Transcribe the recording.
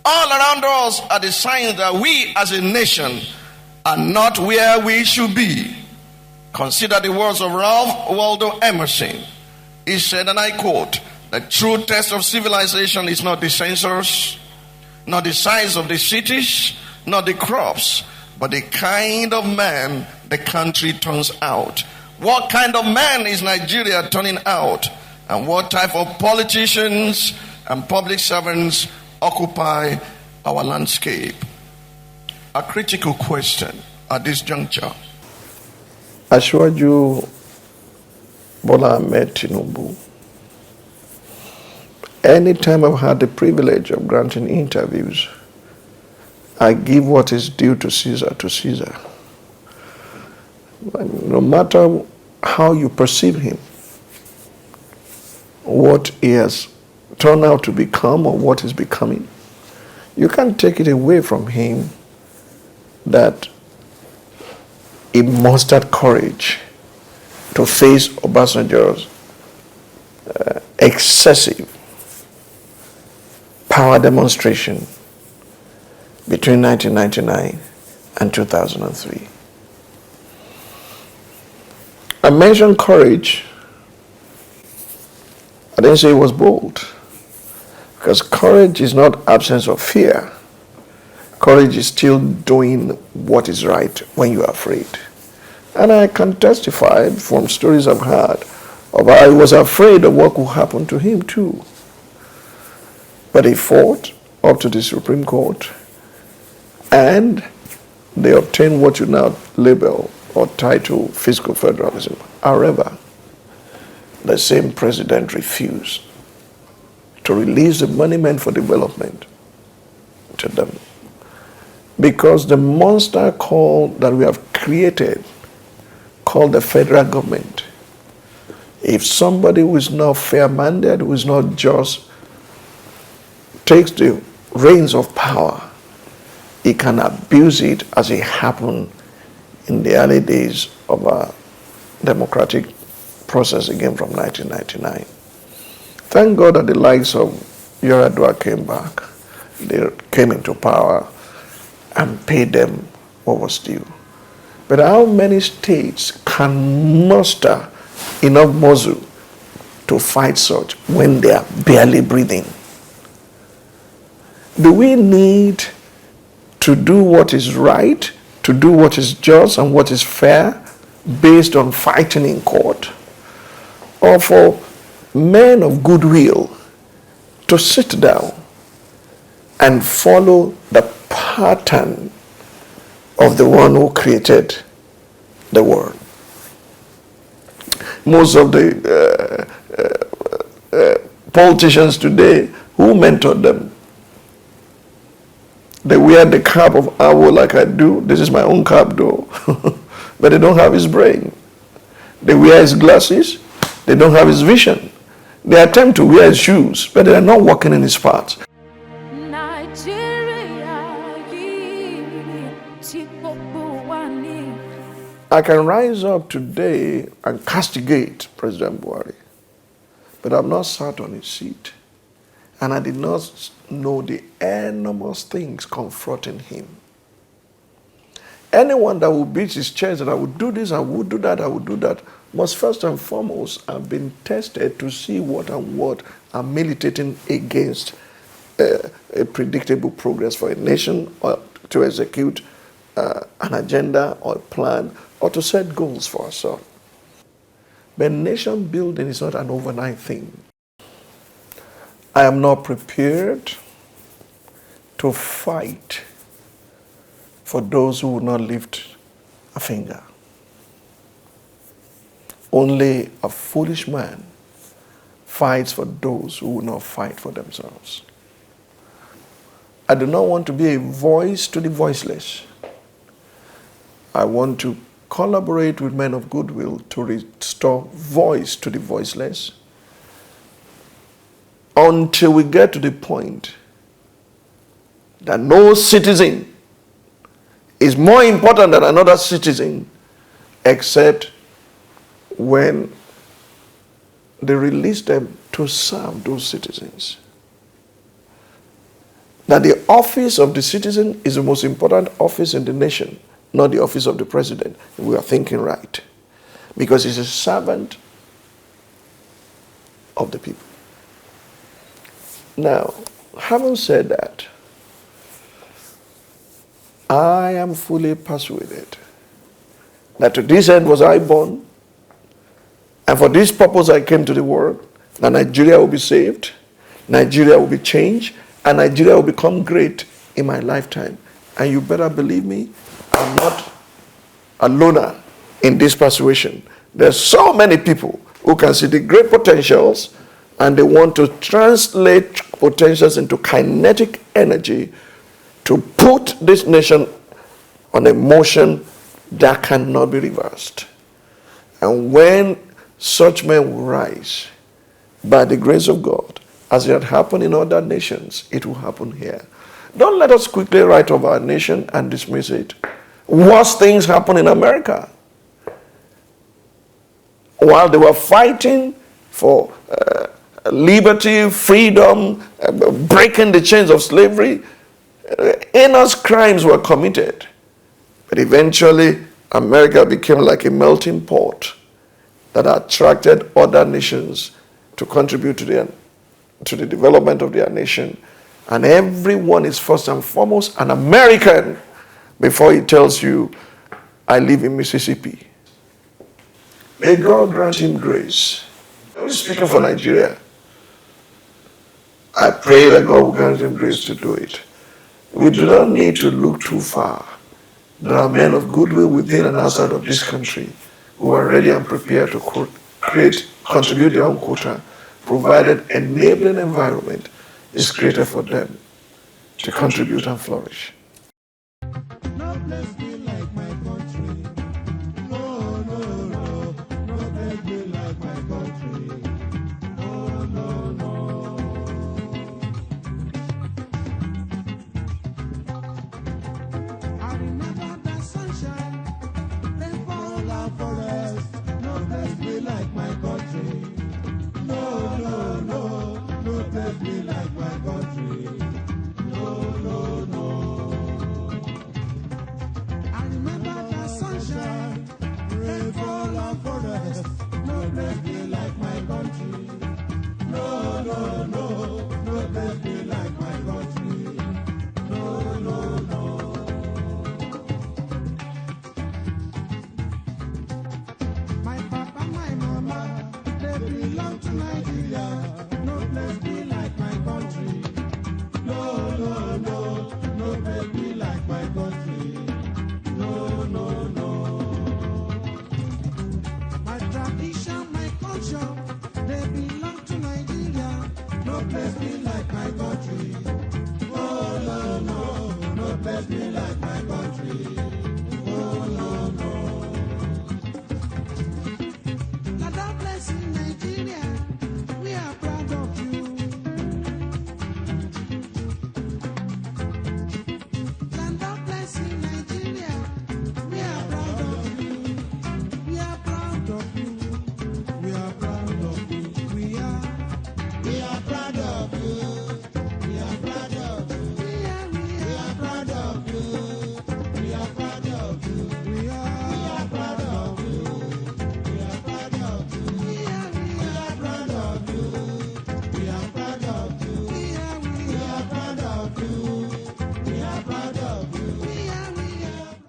All around us are the signs that we as a nation are not where we should be. Consider the words of Ralph Waldo Emerson. He said, and I quote, "The true test of civilization is not the census, not the size of the cities, not the crops, but the kind of man the country turns out." What kind of man is Nigeria turning out? And what type of politicians and public servants occupy our landscape? A critical question at this juncture. Asiwaju Bola Tinubu. Anytime I've had the privilege of granting interviews, I give what is due to Caesar to Caesar. No matter how you perceive him, what he has turned out to become or what is becoming, you can't take it away from him that he mustered courage to face Obasanjo's excessive power demonstration between 1999 and 2003. I mentioned courage. I didn't say it was bold, because courage is not absence of fear. Courage is still doing what is right when you are afraid. And I can testify from stories I've heard of how he was afraid of what could happen to him too. But he fought up to the Supreme Court, and they obtained what you now label or title fiscal federalism. However, the same president refused to release the money meant for development to them, because the monster that we have created, called the federal government, if somebody who is not fair-minded, who is not just, takes the reins of power, he can abuse it, as it happened in the early days of our democratic process again from 1999. Thank God that the likes of Yaradua came back. They came into power and paid them what was due. But how many states can muster enough muscle to fight such when they are barely breathing? Do we need to do what is right, to do what is just and what is fair based on fighting in court? Or for men of goodwill to sit down and follow the pattern of the one who created the world? Most of the politicians today, who mentored them? They wear the cap of Awo like I do. This is my own cap though. But they don't have his brain. They wear his glasses. They don't have his vision. They attempt to wear his shoes, but they are not walking in his paths. I can rise up today and castigate President Buhari, but I've not sat on his seat, and I did not know the enormous things confronting him. Anyone that will beat his chest that I would do this, I would do that, I would do that, must first and foremost have been tested to see what and what are militating against a predictable progress for a nation, or to execute an agenda or a plan, or to set goals for ourselves. But nation building is not an overnight thing. I am not prepared to fight for those who will not lift a finger. Only a foolish man fights for those who will not fight for themselves. I do not want to be a voice to the voiceless. I want to collaborate with men of goodwill to restore voice to the voiceless until we get to the point that no citizen is more important than another citizen except when they release them to serve those citizens. That the office of the citizen is the most important office in the nation, not the office of the president. We are thinking right. Because he's a servant of the people. Now, having said that, I am fully persuaded that to this end was I born, and for this purpose I came to the world, that Nigeria will be saved, Nigeria will be changed, and Nigeria will become great in my lifetime. And you better believe me, I'm not a loner in this persuasion. There's so many people who can see the great potentials and they want to translate potentials into kinetic energy to put this nation on a motion that cannot be reversed. And when such men will rise, by the grace of God, as it had happened in other nations, it will happen here. Don't let us quickly write off our nation and dismiss it. Worse things happen in America. While they were fighting for liberty, freedom, breaking the chains of slavery, heinous crimes were committed. But eventually, America became like a melting pot that attracted other nations to contribute to the development of their nation. And everyone is first and foremost an American before he tells you, I live in Mississippi. May God grant him grace. I'm speaking for Nigeria. I pray that God will grant him grace to do it. We do not need to look too far. There are men of goodwill within and outside of this country who are ready and prepared to contribute their own quota, provided enabling environment is created for them to contribute and flourish. No place be like my country. No, no, no. No place be like my country. No, no, no. I remember the sunshine, rainfall and forest. No place be like my country. No, no, no. No place be like my country. No, no, no. I remember the sunshine, rainfall and forest. No place be like my country. No, no, no. No place be like my country. No, no, no. My papa, my mama, they belong to Nigeria. No place be like my country. No, no, no. No place be like my country. No, no, no. My tradition, my culture, they belong to Nigeria. No place be like my country. No, no, no. No place be like my country.